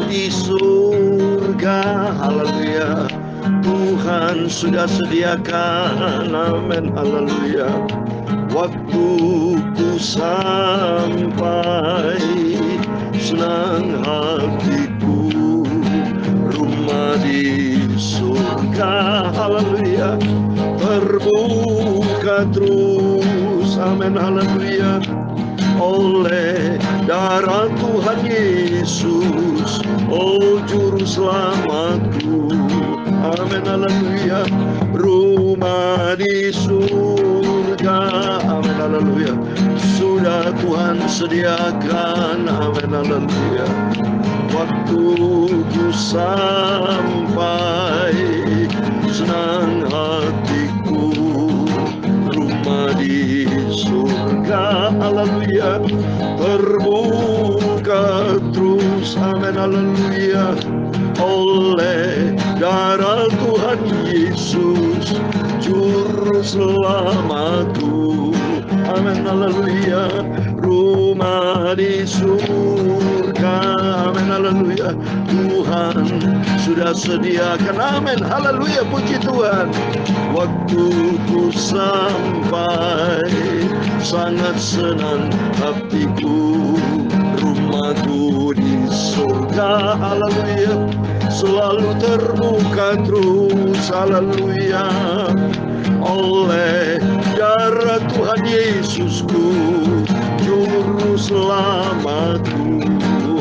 di surga. Haleluya, Tuhan sudah sediakan. Amin, haleluya. Waktuku sampai, senang hatiku, rumah di surga. Haleluya, terbuka terus. Amin, haleluya. Oleh darah Tuhan Yesus, oh juru selamatku. Amin, haleluya. Rumah di surga. Amin, haleluya. Sudah Tuhan sediakan. Amin, haleluya. Waktuku sampai, senang hatiku, rumah di surga. Haleluya, terbuka terus. Amin, haleluya. Oleh darah Tuhan Yesus, juru selamatku. Amin, haleluya. Rumah di surga. Amin, haleluya. Tuhan sudah sediakan. Amin, haleluya. Puji Tuhan. Waktuku sampai, sangat senang hatiku, rumahku di surga. Haleluya, selalu terbuka terus. Haleluya, oleh darah Tuhan Yesusku, juru selamatku.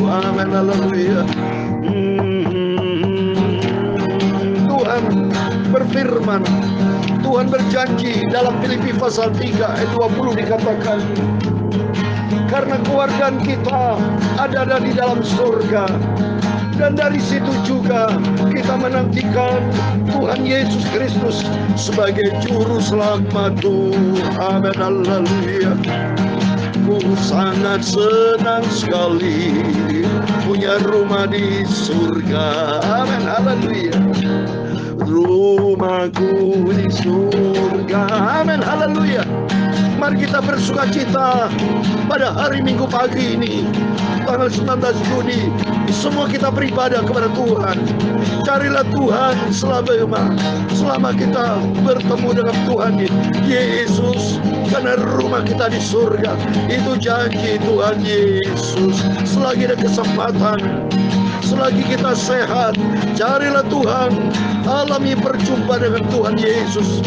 Amin, haleluya. Tuhan berfirman, Tuhan berjanji dalam Filipi pasal 3 ayat 20 dikatakan, karena keluargaan kita ada di dalam surga, dan dari situ juga kita menantikan Tuhan Yesus Kristus sebagai juru selamatku. Amin, haleluya. Ku sangat senang sekali punya rumah di surga. Amin, haleluya. Rumahku di surga. Amin, haleluya. Mari kita bersuka cita pada hari Minggu pagi ini, tanggal 19 Juni. Semua kita beribadah kepada Tuhan. Carilah Tuhan selama kita bertemu dengan Tuhan Yesus, karena rumah kita di surga. Itu janji Tuhan Yesus. Selagi ada kesempatan, selagi kita sehat, carilah Tuhan. Alami perjumpaan dengan Tuhan Yesus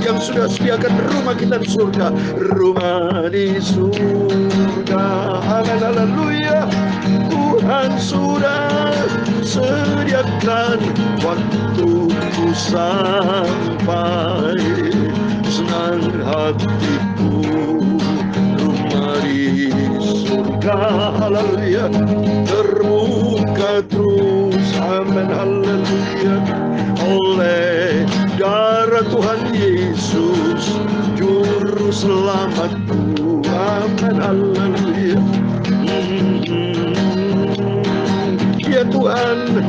yang sudah sediakan rumah kita di surga. Rumah di surga. Amin, haleluya. Tuhan sudah sediakan. Waktuku sampai, senang hatiku, rumah di surga. Haleluya, terbuka terus. Amin, haleluya. Oleh darah Tuhan Yesus, juru selamatku. Amin, haleluya. Ya Tuhan,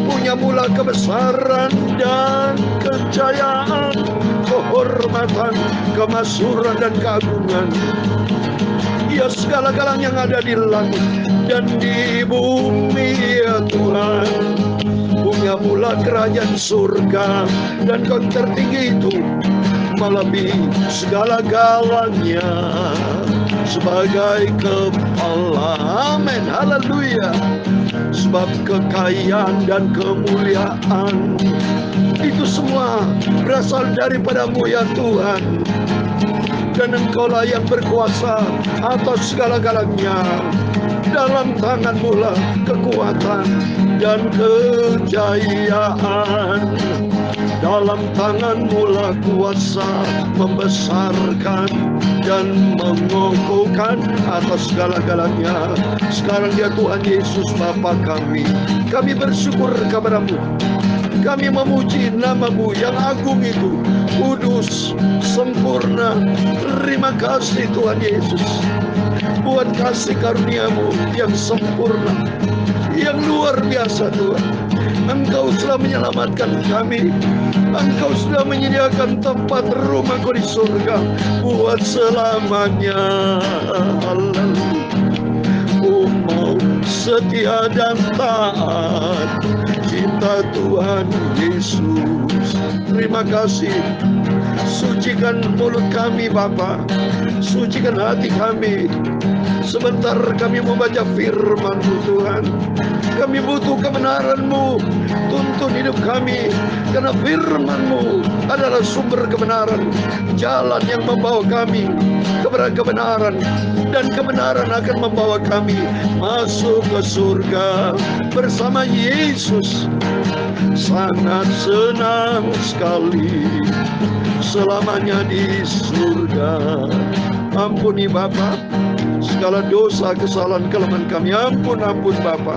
punya mula kebesaran dan kejayaan, kehormatan, kemasyhuran dan keagungan. Ya segala-galanya yang ada di langit dan di bumi, ya Tuhan, punya mula kerajaan surga, dan Kau tertinggi itu melebihi segala-galanya sebagai kepala. Amin, haleluya. Sebab kekayaan dan kemuliaan itu semua berasal daripada-Mu, ya Tuhan. Dan Engkaulah yang berkuasa atas segala-galanya. Dalam tangan-Mu lah kekuatan dan kejayaan. Dalam tangan-Mu lah kuasa membesarkan dan mengokohkan atas segala-galanya. Sekarang ya Tuhan Yesus Bapa kami bersyukur kepada-Mu. Kami memuji nama-Mu yang agung itu, kudus, sempurna. Terima kasih Tuhan Yesus buat kasih karunia-Mu yang sempurna, yang luar biasa Tuhan. Engkau sudah menyelamatkan kami. Engkau sudah menyediakan tempat rumah-Kau di surga buat selamanya. Haleluya. Ku mau setia dan taat. Cinta Tuhan Yesus. Terima kasih. Sucikan mulut kami Bapa, sucikan hati kami. Sebentar kami membaca firman-Mu Tuhan. Kami butuh kebenaran-Mu. Tuntun hidup kami, karena firman-Mu adalah sumber kebenaran, jalan yang membawa kami kepada kebenaran, dan kebenaran akan membawa kami masuk ke surga bersama Yesus. Sangat senang sekali selamanya di surga. Ampuni Bapa segala dosa, kesalahan, kelemahan kami. Ampun Bapa.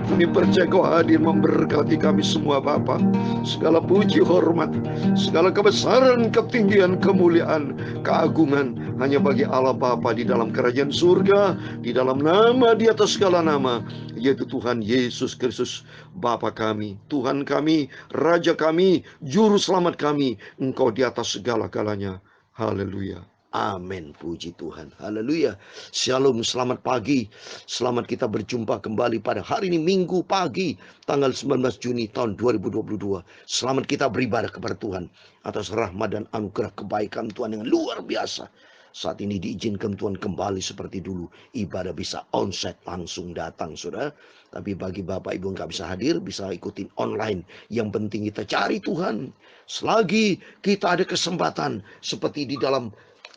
Kami percaya Kau hadir memberkati kami semua Bapa. Segala puji, hormat, segala kebesaran, ketinggian, kemuliaan, keagungan hanya bagi Allah Bapa di dalam kerajaan surga, di dalam nama di atas segala nama, yaitu Tuhan Yesus Kristus, Bapa kami, Tuhan kami, Raja kami, Juru Selamat kami. Engkau di atas segala-galanya. Haleluya. Amin, puji Tuhan. Haleluya. Shalom, selamat pagi. Selamat kita berjumpa kembali pada hari ini, Minggu pagi, tanggal 19 Juni tahun 2022. Selamat kita beribadah kepada Tuhan atas rahmat dan anugerah kebaikan Tuhan yang luar biasa. Saat ini diizinkan Tuhan kembali seperti dulu. Ibadah bisa onsite, langsung datang, saudara. Tapi bagi Bapak Ibu nggak bisa hadir, bisa ikutin online. Yang penting kita cari Tuhan. Selagi kita ada kesempatan, seperti di dalam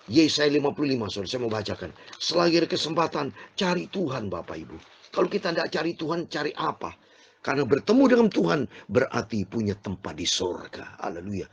Yesaya 55, saudara, saya mau bacakan. Selagi ada kesempatan, cari Tuhan Bapak Ibu. Kalau kita tidak cari Tuhan, cari apa? Karena bertemu dengan Tuhan berarti punya tempat di surga. Haleluya.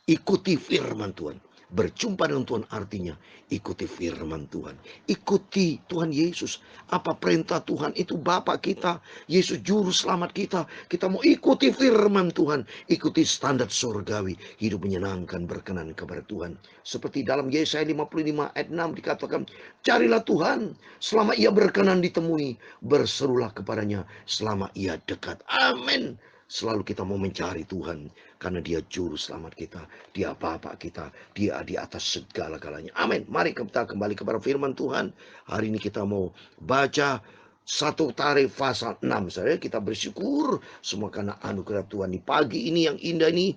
Ikuti firman Tuhan. Berjumpa dengan Tuhan artinya ikuti firman Tuhan. Ikuti Tuhan Yesus. Apa perintah Tuhan itu Bapa kita. Yesus Juru Selamat kita. Kita mau ikuti firman Tuhan. Ikuti standar surgawi. Hidup menyenangkan, berkenan kepada Tuhan. Seperti dalam Yesaya 55 ayat 6 dikatakan, carilah Tuhan selama ia berkenan ditemui. Berserulah kepadanya selama ia dekat. Amin. Selalu kita mau mencari Tuhan. Karena Dia Juru Selamat kita. Dia Bapa kita. Dia di atas segala-galanya. Amin. Mari kita kembali kepada firman Tuhan. Hari ini kita mau baca 1 Tarikh pasal 6. Saudara, kita bersyukur semua karena anugerah Tuhan di pagi ini yang indah ini.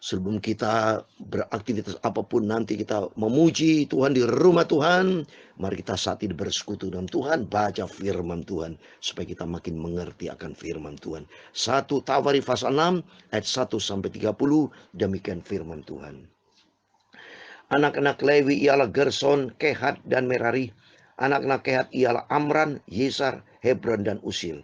Sebelum kita beraktivitas apapun, nanti kita memuji Tuhan di rumah Tuhan. Mari kita saat ini bersekutu dengan Tuhan, baca firman Tuhan, supaya kita makin mengerti akan firman Tuhan. 1 Tawarikh pasal 6 ayat 1 sampai 30, demikian firman Tuhan. Anak-anak Lewi ialah Gerson, Kehat, dan Merari. Anak-anak Kehat ialah Amram, Yesar, Hebron, dan Usil.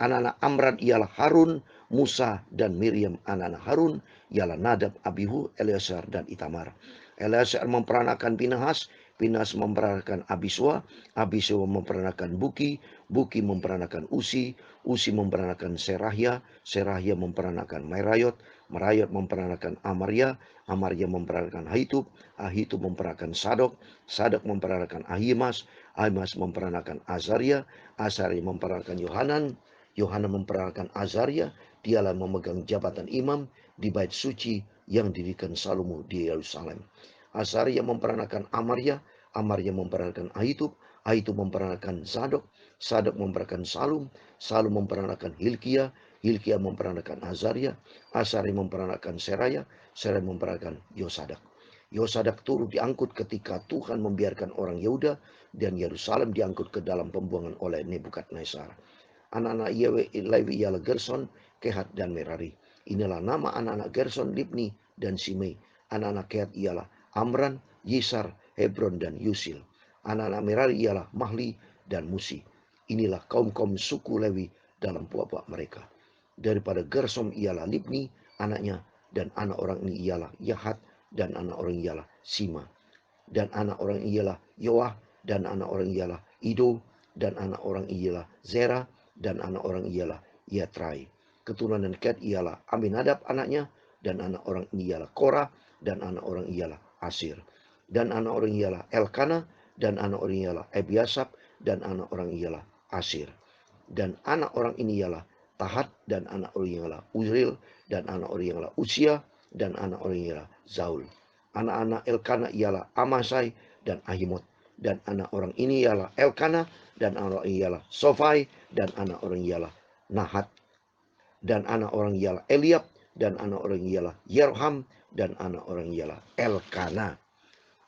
Anak-anak Amram ialah Harun, Musa, dan Miriam. Anak-anak Harun ialah Nadab, Abihu, Eleazar, dan Itamar. Eleazar memperanakan Pinhas, Pinhas memperanakan Abisua, Abisua memperanakan Buki, Buki memperanakan Usi, Usi memperanakan Serahya, Serahya memperanakan Merayot, Merayot memperanakan Amaria, Amaria memperanakan Ahitub, Ahitub memperanakan Sadok, Sadok memperanakan Ahimas, Ahimas memperanakan Azaria, Azaria memperanakan Yohanan, Yohanan memperanakan Azaria. Dialah memegang jabatan imam di bait suci yang didirikan Salomo di Yerusalem. Azaria memperanakan Amaria, Amaria memperanakan Ahitub, Ahitub memperanakan Zadok, Zadok memperanakan Salum, Salum memperanakan Hilkia, Hilkia memperanakan Azaria, Azaria memperanakan Seraya, Seraya memperanakan Yosadak. Yosadak turut diangkut ketika Tuhan membiarkan orang Yehuda dan Yerusalem diangkut ke dalam pembuangan oleh Nebukadnezar. Anak-anak Lewi ialah Gerson, Kehat, dan Merari. Inilah nama anak-anak Gerson, Libni, dan Simei. Anak-anak Kehat ialah Amram, Yesar, Hebron, dan Yusil. Anak-anak Merari ialah Mahli dan Musi. Inilah kaum-kaum suku Lewi dalam puak-puak mereka. Daripada Gersom ialah Libni, anaknya, dan anak orang ini ialah Yahat, dan anak orang ialah Sima. Dan anak orang ialah Yoah, dan anak orang ialah Ido, dan anak orang ialah Zera, dan anak orang ialah Yatrai. Keturunan Kehat ialah Aminadab anaknya, dan anak orang ini ialah Korah, dan anak orang ialah Asir. Dan anak orang ialah Elkana, dan anak orang ialah Ebiasap, dan anak orang ialah Asir. Dan anak orang ini ialah Tahat, dan anak orang ialah Uzril, dan anak orang ialah Usia, dan anak orang ialah Zaul. Anak-anak Elkana ialah Amasai dan Ahimot. dan anak orang ini ialah Elkana, dan anak orang ini ialah Sofai, dan anak orang ini ialah Nahat, dan anak orang ialah Eliab, dan anak orang ialah Yeroham, dan anak orang ialah Elkana.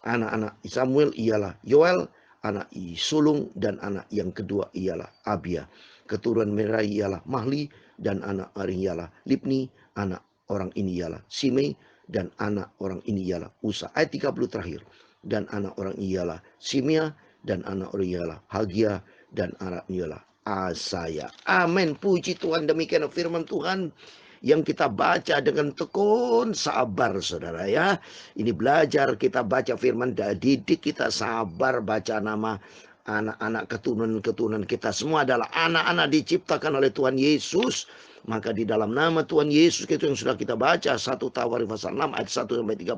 Anak-anak Samuel ialah Yoel, anak sulung, dan anak yang kedua ialah Abia. Keturunan Merari ialah Mahli, dan anak orang ialah Libni, anak orang ini ialah Simei, dan anak orang ini ialah Usa. Ayat 30 terakhir. Dan anak orang ini ialah Simea, dan anak orang ialah Hagia, dan anak ialah Asaya. Amin. Puji Tuhan, demikian firman Tuhan yang kita baca dengan tekun sabar, saudara ya. Ini belajar kita baca firman, didik kita sabar baca nama anak-anak keturunan-keturunan kita. Semua adalah anak-anak diciptakan oleh Tuhan Yesus. Maka di dalam nama Tuhan Yesus itu yang sudah kita baca, 1 Tawarikh pasal 6 ayat 1-30.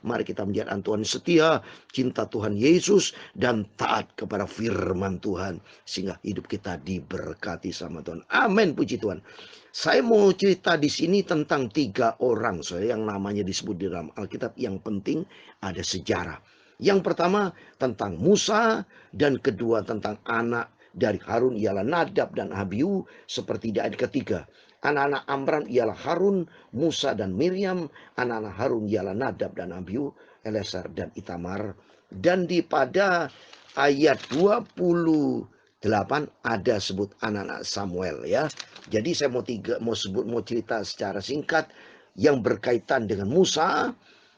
Mari kita menjadi anak Tuhan setia, cinta Tuhan Yesus, dan taat kepada firman Tuhan. Sehingga hidup kita diberkati sama Tuhan. Amin, puji Tuhan. Saya mau cerita di sini tentang 3 orang yang namanya disebut di dalam Alkitab. Yang penting ada sejarah. Yang pertama tentang Musa, dan kedua tentang anak dari Harun ialah Nadab dan Abihu, seperti di ayat ketiga. Anak-anak Amram ialah Harun, Musa dan Miriam. Anak-anak Harun ialah Nadab dan Abihu, Eleazar dan Itamar. Dan di pada ayat 28 ada sebut anak-anak Samuel ya. Jadi saya mau cerita secara singkat yang berkaitan dengan Musa,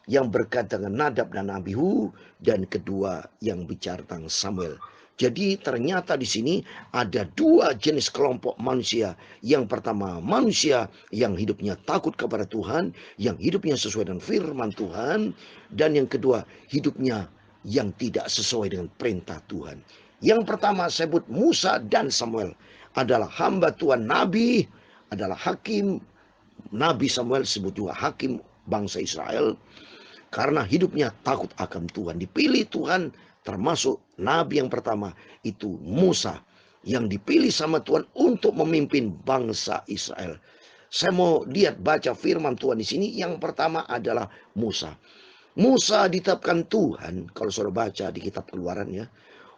yang berkaitan dengan Nadab dan Abihu, dan kedua yang bicara tentang Samuel. Jadi ternyata di sini ada 2 jenis kelompok manusia. Yang pertama manusia yang hidupnya takut kepada Tuhan, yang hidupnya sesuai dengan firman Tuhan. Dan yang kedua hidupnya yang tidak sesuai dengan perintah Tuhan. Yang pertama sebut Musa dan Samuel adalah hamba Tuhan, nabi, adalah hakim. Nabi Samuel sebut juga hakim bangsa Israel. Karena hidupnya takut akan Tuhan, dipilih Tuhan. Termasuk nabi yang pertama itu Musa, yang dipilih sama Tuhan untuk memimpin bangsa Israel. Saya mau lihat baca firman Tuhan di sini. Yang pertama adalah Musa. Musa ditetapkan Tuhan, kalau saudara baca di kitab Keluaran ya.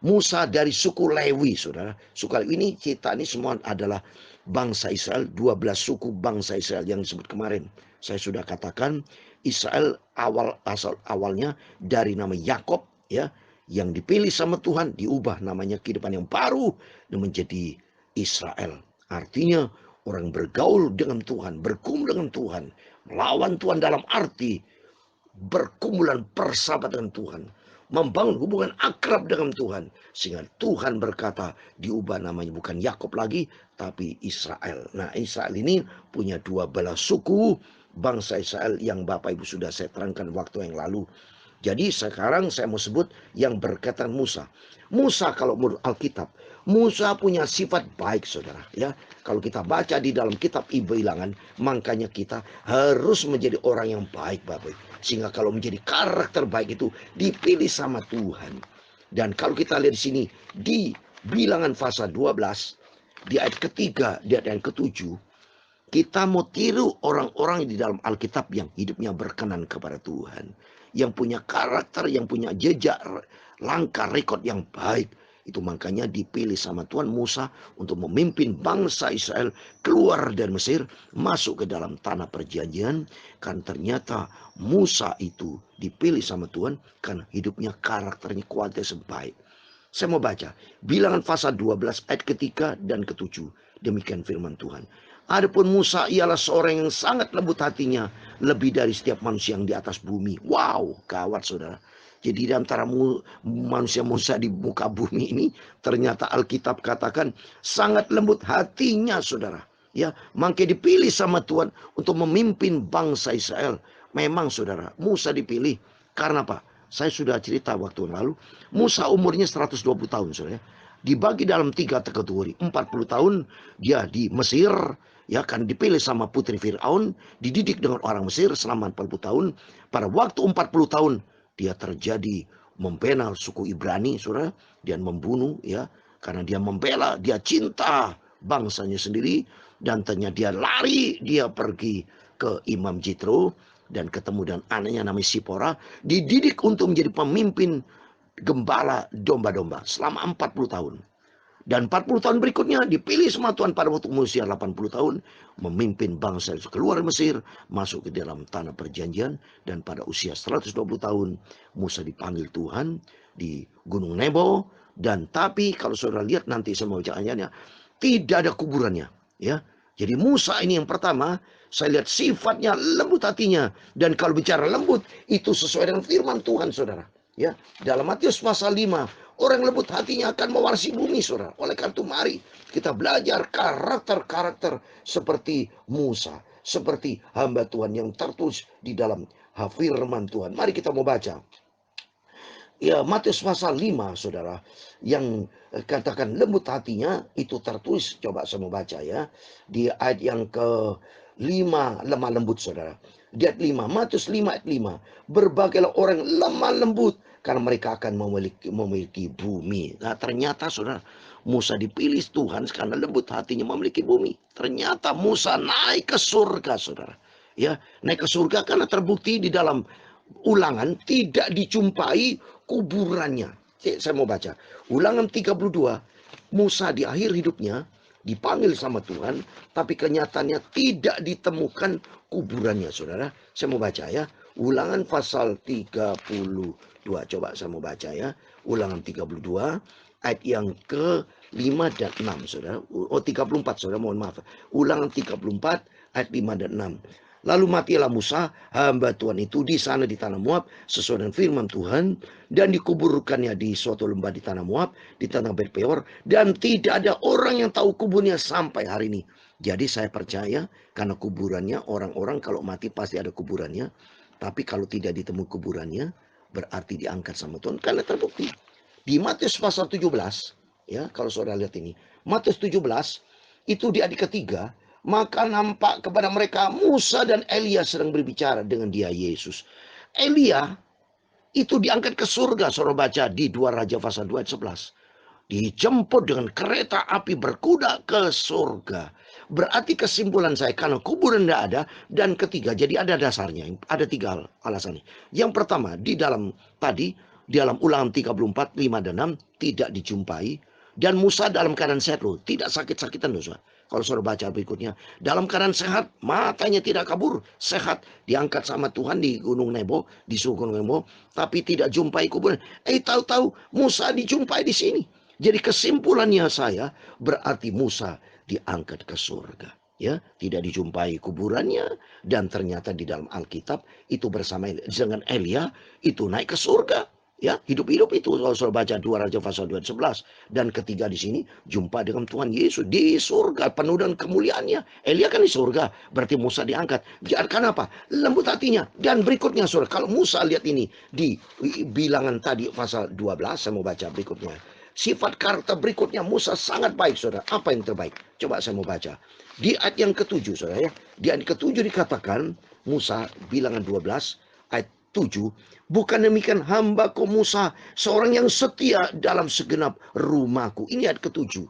Musa dari suku Lewi, saudara. Suku Lewi ini, kita ini semua adalah bangsa Israel. 12 suku bangsa Israel yang disebut kemarin. Saya sudah katakan Israel awalnya dari nama Yakob ya, yang dipilih sama Tuhan, diubah namanya kehidupan yang baru dan menjadi Israel. Artinya orang bergaul dengan Tuhan, berkumpul dengan Tuhan, melawan Tuhan dalam arti berkumpulan persahabatan dengan Tuhan, membangun hubungan akrab dengan Tuhan. Sehingga Tuhan berkata diubah namanya bukan Yakob lagi, tapi Israel. Nah, Israel ini punya 12 suku bangsa Israel yang Bapak Ibu sudah saya terangkan waktu yang lalu. Jadi sekarang saya mau sebut yang berkaitan Musa. Musa kalau menurut Alkitab, Musa punya sifat baik, saudara. Ya, kalau kita baca di dalam kitab Bilangan, makanya kita harus menjadi orang yang baik, Bapak. Sehingga kalau menjadi karakter baik itu dipilih sama Tuhan. Dan kalau kita lihat di sini di Bilangan pasal 12, di ayat ketiga, di ayat ke-7, kita mau tiru orang-orang di dalam Alkitab yang hidupnya berkenan kepada Tuhan, yang punya karakter, yang punya jejak langkah rekod yang baik. Itu makanya dipilih sama Tuhan Musa untuk memimpin bangsa Israel keluar dari Mesir, masuk ke dalam tanah perjanjian. Kan ternyata Musa itu dipilih sama Tuhan karena hidupnya karakternya kualitas baik. Saya mau baca Bilangan pasal 12 ayat ke-3 dan ke-7. Demikian firman Tuhan. Adapun Musa ialah seorang yang sangat lembut hatinya, lebih dari setiap manusia yang di atas bumi. Wow, gawat saudara. Jadi di antara manusia-manusia di muka bumi ini, ternyata Alkitab katakan sangat lembut hatinya, saudara. Ya, makanya dipilih sama Tuhan untuk memimpin bangsa Israel. Memang saudara, Musa dipilih karena apa? Saya sudah cerita waktu yang lalu. Musa umurnya 120 tahun, saudara. Dibagi dalam 3 kategori. 40 tahun dia di Mesir, ya kan, dipilih sama putri Firaun, dididik dengan orang Mesir selama 40 tahun. Pada waktu 40 tahun dia terjadi membela suku Ibrani, saudara, dan membunuh, ya, karena dia membela, dia cinta bangsanya sendiri, dan ternyata dia lari, dia pergi ke Imam Jitro dan ketemu dengan anaknya namanya Sipora, dididik untuk menjadi pemimpin gembala domba-domba selama 40 tahun. Dan 40 tahun berikutnya dipilih sama Tuhan pada waktu usia 80 tahun. Memimpin bangsa keluar Mesir, masuk ke dalam tanah perjanjian. Dan pada usia 120 tahun Musa dipanggil Tuhan di Gunung Nebo. Dan tapi kalau saudara lihat nanti semua bacaannya, tidak ada kuburannya. Ya, jadi Musa ini yang pertama, saya lihat sifatnya lembut hatinya. Dan kalau bicara lembut, itu sesuai dengan firman Tuhan, saudara. Ya, dalam Matius pasal 5, orang lembut hatinya akan mewarisi bumi, saudara. Oleh karena itu mari kita belajar karakter-karakter seperti Musa, seperti hamba Tuhan yang tertulis di dalam firman Tuhan. Mari kita mau baca. Ya, Matius pasal 5, saudara, yang katakan lembut hatinya itu tertulis, coba saya mau baca ya, di ayat yang ke-5, lemah lembut, saudara. Di ayat 5, Matius 5 ayat 5, berbagailah orang lemah lembut, karena mereka akan memiliki bumi. Nah, ternyata saudara, Musa dipilih Tuhan karena lembut hatinya memiliki bumi. Ternyata Musa naik ke surga, saudara. Ya, naik ke surga karena terbukti di dalam Ulangan tidak dijumpai kuburannya. Saya mau baca. Ulangan 32, Musa di akhir hidupnya dipanggil sama Tuhan, tapi kenyataannya tidak ditemukan kuburannya, saudara. Saya mau baca ya. Ulangan pasal 32. Coba saya mau baca ya. Ulangan 32 ayat yang ke-5 dan 6, saudara. Oh, 34, saudara, mohon maaf. Ulangan 34 ayat 5 dan 6. Lalu matilah Musa, hamba Tuhan itu di sana di tanah Moab, sesuai dengan firman Tuhan, dan dikuburkannya di suatu lembah di tanah Moab, di tanah Bet-peor, dan tidak ada orang yang tahu kuburnya sampai hari ini. Jadi saya percaya, karena kuburannya, orang-orang kalau mati pasti ada kuburannya, tapi kalau tidak ditemu kuburannya, berarti diangkat sama Tuhan, karena terbukti. Di Matius pasal 17, ya, kalau saudara lihat ini, Matius 17, itu di ayat ketiga, maka nampak kepada mereka Musa dan Elia sedang berbicara dengan dia Yesus. Elia itu diangkat ke surga, saudara baca di 2 Raja pasal 2 ayat 11. Dijemput dengan kereta api berkuda ke surga. Berarti kesimpulan saya, karena kuburan tidak ada. Dan ketiga, jadi ada dasarnya. Ada 3 alasannya. Yang pertama, di dalam Ulangan 34, 5 dan 6 tidak dijumpai. Dan Musa dalam keadaan sehat loh, tidak sakit-sakitan loh. Kalau saudara baca berikutnya, dalam keadaan sehat, matanya tidak kabur, sehat, diangkat sama Tuhan di Gunung Nebo, di suku Gunung Nebo, tapi tidak jumpai kuburan. Tahu-tahu Musa dijumpai di sini. Jadi kesimpulannya saya, berarti Musa diangkat ke surga. Ya, tidak dijumpai kuburannya, dan ternyata di dalam Alkitab itu bersama dengan Elia itu naik ke surga. Ya, hidup-hidup itu kalau saudara baca 2 Raja pasal 2 ayat 11. Dan ketiga di sini jumpa dengan Tuhan Yesus di surga penuh dengan kemuliaannya. Elia kan di surga, berarti Musa diangkat. Karena apa? Lembut hatinya. Dan berikutnya saudara, kalau Musa lihat ini di bilangan tadi pasal 12, saya mau baca berikutnya. Sifat karakter berikutnya Musa sangat baik, saudara. Apa yang terbaik? Coba saya mau baca. Di ayat yang ke-7, saudara ya. Di ayat ke-7 dikatakan Musa, bilangan 12 ayat 7, bukan demikian hambaku Musa, seorang yang setia dalam segenap rumahku. Ini ayat ke-7.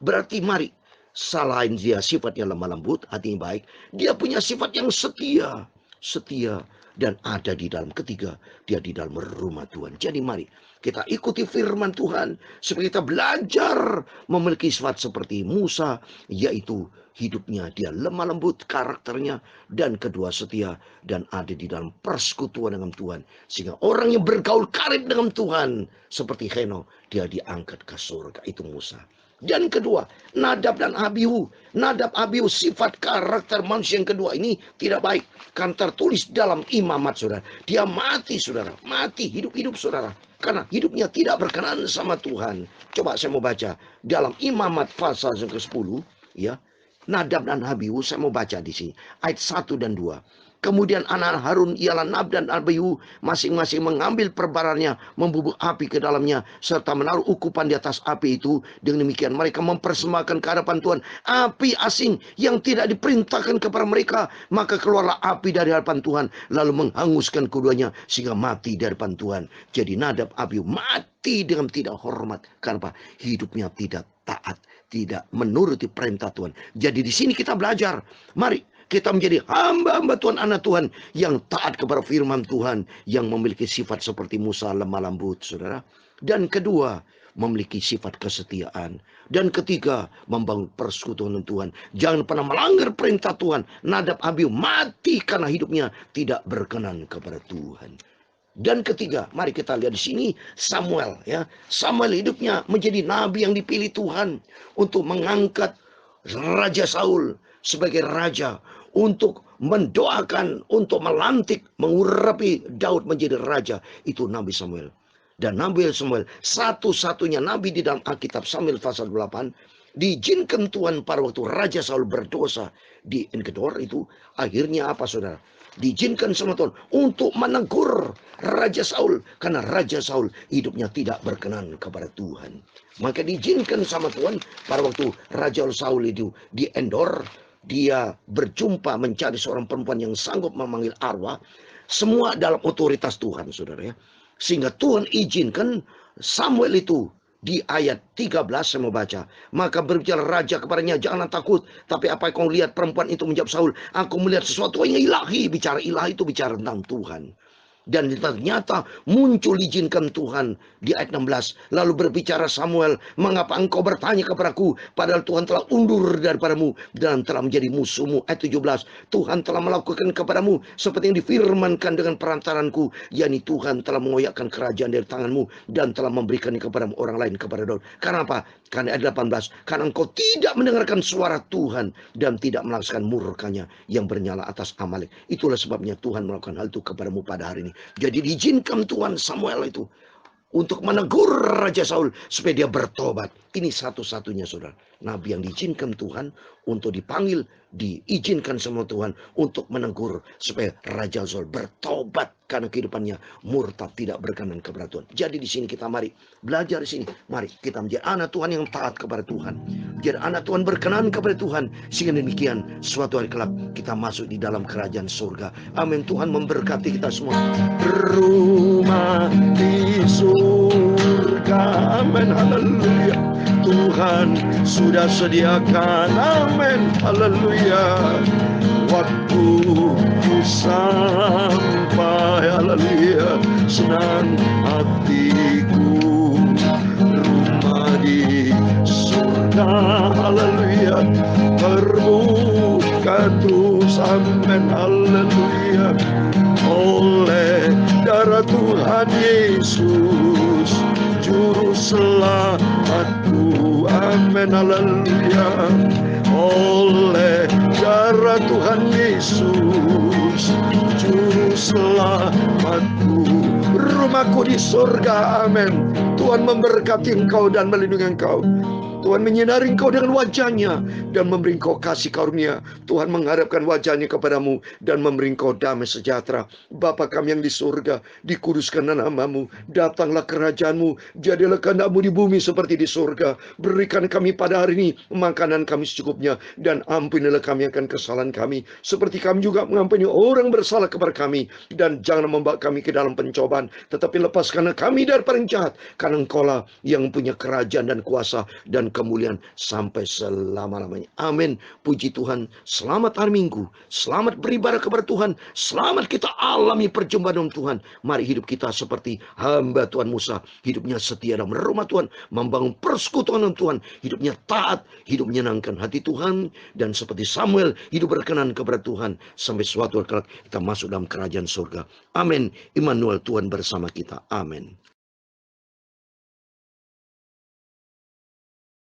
Berarti mari, selain dia sifatnya lemah lembut, hatinya baik, dia punya sifat yang setia. Setia dan ada di dalam ketiga, dia di dalam rumah Tuhan. Jadi mari kita ikuti firman Tuhan supaya kita belajar memiliki sifat seperti Musa, yaitu hidupnya dia lemah lembut karakternya, dan kedua setia dan ada di dalam persekutuan dengan Tuhan, sehingga orang yang bergaul karib dengan Tuhan seperti Henokh, dia diangkat ke surga. Itu Musa. Dan kedua, Nadab dan Abihu. Nadab, Abihu, sifat karakter manusia yang kedua ini tidak baik. Kan tertulis dalam Imamat, saudara. Dia mati, saudara. Mati, hidup-hidup, saudara. Karena hidupnya tidak berkenan sama Tuhan. Coba saya mau baca. Dalam Imamat pasal yang ke-10, ya. Nadab dan Abihu, saya mau baca di sini. Ayat 1 dan 2. Kemudian anak Harun ialah Nadab dan Abihu masing-masing mengambil perbarannya, membubuk api ke dalamnya, serta menaruh ukupan di atas api itu. Dengan demikian mereka mempersembahkan ke hadapan Tuhan api asing yang tidak diperintahkan kepada mereka. Maka keluarlah api dari hadapan Tuhan, lalu menghanguskan keduanya sehingga mati di hadapan Tuhan. Jadi Nadab, Abihu mati dengan tidak hormat. Karena hidupnya tidak taat, tidak menuruti perintah Tuhan. Jadi di sini kita belajar. Mari Kita menjadi hamba-hamba Tuhan, anak Tuhan yang taat kepada firman Tuhan, yang memiliki sifat seperti Musa, lemah lembut, saudara. Dan kedua, memiliki sifat kesetiaan. Dan ketiga, membangun persekutuan dengan Tuhan. Jangan pernah melanggar perintah Tuhan. Nadab Abihu mati karena hidupnya tidak berkenan kepada Tuhan. Dan ketiga, mari kita lihat di sini Samuel, ya. Samuel hidupnya menjadi nabi yang dipilih Tuhan untuk mengangkat Raja Saul sebagai raja, untuk mendoakan, untuk melantik, mengurapi Daud menjadi raja. Itu Nabi Samuel. Dan Nabi Samuel satu-satunya nabi di dalam Alkitab. Samuel pasal 8 diizinkan Tuhan pada waktu Raja Saul berdosa di Engedor itu. Akhirnya apa, saudara? Diizinkan sama Tuhan untuk menegur Raja Saul, karena Raja Saul hidupnya tidak berkenan kepada Tuhan. Maka diizinkan sama Tuhan pada waktu Raja Saul itu di Endor, dia berjumpa mencari seorang perempuan yang sanggup memanggil arwah. Semua dalam otoritas Tuhan, saudara, ya. Sehingga Tuhan izinkan Samuel itu. Di ayat 13 saya mau baca. Maka berbicara raja kepadanya, janganlah takut. Tapi apa yang kau lihat? Perempuan itu menjawab Saul, aku melihat sesuatu yang ilahi. Bicara ilahi itu bicara tentang Tuhan. Dan ternyata muncul izinkan Tuhan di ayat 16. Lalu berbicara Samuel, mengapa engkau bertanya kepadaku, padahal Tuhan telah undur daripadamu dan telah menjadi musuhmu. Ayat 17. Tuhan telah melakukan kepadamu seperti yang difirmankan dengan perantaranku, yakni Tuhan telah mengoyakkan kerajaan dari tanganmu dan telah memberikannya kepada orang lain, kepada Daud. Karena apa? Karena ayat 18. Karena engkau tidak mendengarkan suara Tuhan dan tidak melaksanakan murkanya yang bernyala atas Amalek. Itulah sebabnya Tuhan melakukan hal itu kepadamu pada hari ini. Jadi diizinkan Tuhan Samuel itu untuk menegur Raja Saul supaya dia bertobat. Ini satu-satunya, saudara, nabi yang diizinkan Tuhan untuk dipanggil, diizinkan sama Tuhan untuk menegur supaya Raja Saul bertobat karena kehidupannya murtad, tidak berkenan kepada Tuhan. Jadi di sini kita mari belajar di sini. Mari kita menjadi anak Tuhan yang taat kepada Tuhan. Menjadi anak Tuhan berkenan kepada Tuhan. Sehingga demikian suatu hari kelak kita masuk di dalam kerajaan surga. Amin. Tuhan memberkati kita semua. Rumah di surga. Amin. Haleluya. Tuhan sudah sediakan. Amin. Haleluya. Waktu ku sampai, haleluya, senang hatiku. Rumah di surga, haleluya, terbuka terus, amin, haleluya. Oleh darah Tuhan Yesus, juru selamatku, amin, haleluya. Oleh darah Tuhan Yesus, juru selamatku, rumahku di surga, amin. Tuhan memberkati engkau dan melindungi engkau. Tuhan menyinari engkau dengan wajahnya dan memberi engkau kasih karunia. Tuhan mengharapkan wajahnya kepadamu dan memberi engkau damai sejahtera. Bapa kami yang di surga, dikuduskan namamu, datanglah kerajaanmu, jadilah kehendakmu di bumi seperti di surga. Berikan kami pada hari ini makanan kami secukupnya, dan ampunilah kami akan kesalahan kami, seperti kami juga mengampuni orang bersalah kepada kami. Dan jangan membawa kami ke dalam pencobaan, tetapi lepaskanlah kami dari orang jahat, karena engkaulah yang punya kerajaan dan kuasa dan kemuliaan sampai selama-lamanya. Amin. Puji Tuhan. Selamat hari Minggu. Selamat beribadah kepada Tuhan. Selamat kita alami perjumpaan dengan Tuhan. Mari hidup kita seperti hamba Tuhan Musa. Hidupnya setia dalam rumah Tuhan. Membangun persekutuan dengan Tuhan. Hidupnya taat. Hidup menyenangkan hati Tuhan. Dan seperti Samuel, hidup berkenan kepada Tuhan. Sampai suatu hari kita masuk dalam kerajaan surga. Amin. Immanuel, Tuhan bersama kita. Amin.